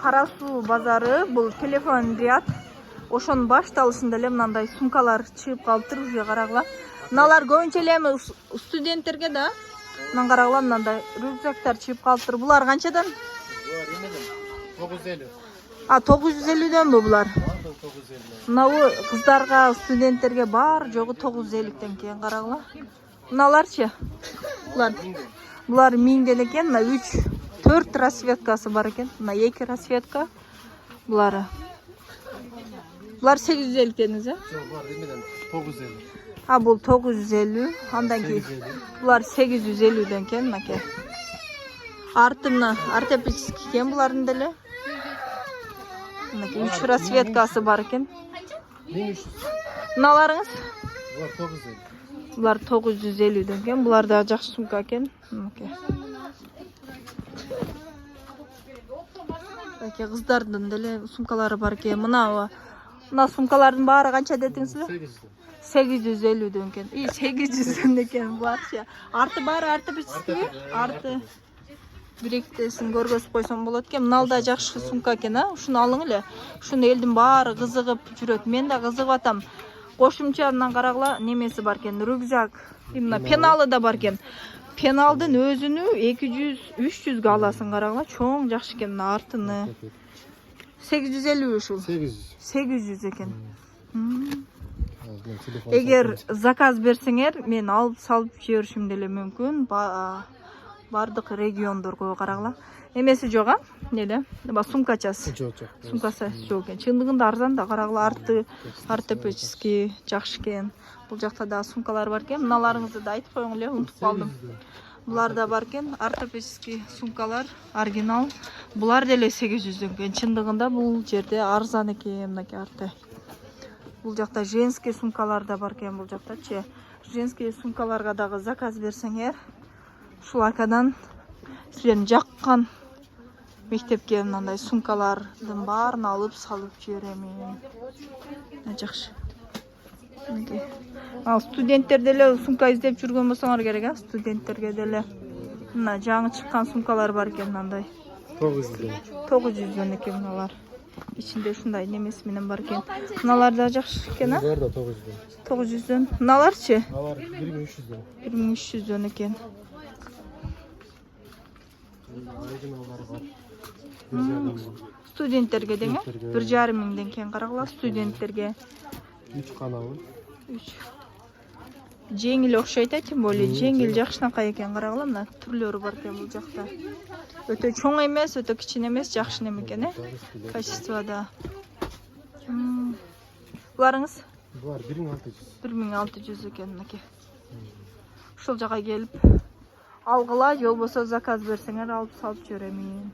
Кара суу базары, бул телефон ряд. Ошонун башталышында эле мындай сумкалар чыгып калыптыр, уже карагыла. Мыналар көбүнчө эле студенттерге да. Мынан карагыла, мындай рюкзактар чыгып калыптыр. Булар канчадан? 950. 950дөнбү булар? Мынабу кыздарга, студенттерге бар жогу 950ден экен, карагыла. Мыналарчы? Булар 1000ден экен, мына 3-4 расцветкасы бар экен. Мына 2 расцветка. Булар 850 дедиңиз, э? Жок, булар эмеден 950. Бул 950, андан кийин булар 850ден экен, мынакей. Артына ортопедический экен булардын деле. Мынакей 3 расцветкасы бар экен. 1300. Мыналарыңыз? Булар 950. Булар 950ден экен. Булар да жакшы сумка экен. Мынакей. Мынакей кыздардын деле сумкалары бар экен. Мына сумкалардын баары канча дедиңизби? 850ден экен. 800ден экен буларчы. Арты баары ортопедический, арты биректесин көргөзүп койсом болот экен. Мынал да жакшы сумка экен, а? Ушуну алың эле. Ушуну элдин баары кызыгып жүрөт. Мен да кызыгып атам. Кошумча мындан карагыла, немеси бар экен, рюкзак. Именно пеналы да бар экен. Пеналдын өзүнү 200-300га аласың, карагыла. Чоң жакшы экен, мына артыны. 850 ушул. 800 экен. Эгер заказ берсеңер, мен алып салып жиберишим деле мүмкүн. Бардык региондорго карагыла. Эмеси жок, а? Эле. Сумкачасы. Жок. Сумкасы жок экен. Чындыгында арзан да, карагыла, арты ортопедический жакшы экен. Бул жакта да сумкалар бар экен. Мыналарыңызды да айтып коюң эле, унутуп калдым. Булар да бар экен, ортопедический сумкалар, оригинал. Булар деле 800ден экен. Чындыгында бул жерде арзан экен, мынакей арты. Бул жакта женский сумкалар да бар экен, бул жактачы. Женский сумкаларга дагы заказ берсеңер, ушул акадан силердин жаккан мектепке мындай сумкалардын баарын алып салып жиберем. Жакшы. Ал студенттер деле сумка издеп жүргөн болсоңор керек, а? Студенттерге деле мына жаңы чыккан сумкалар бар экен, мындай 900ден экен мыналар. Ичинде ушундай немеси менен бар экен. Мыналар да жакшы экен, а? Булар да 900. 900ден. Мыналарчы? Алар 1300. 1300ден экен. Оригиналдары бар. Студенттерге дең, 1,5 миңден экен, карагыла, студенттерге. 3 каналы. 3. Жеңил окшойт, тем более жеңил жакшынакай экен, карагыла, мына түрлөрү бар экен бул жакта. Өтө чоң эмес, өтө кичине эмес, жакшы неме экен, э? Качествода. Буларыңыз? Булар 1600. 1600 экен, мынакей. Ушул жака келип алгыла, же болбосо заказ берсеңер алып салып жиберем.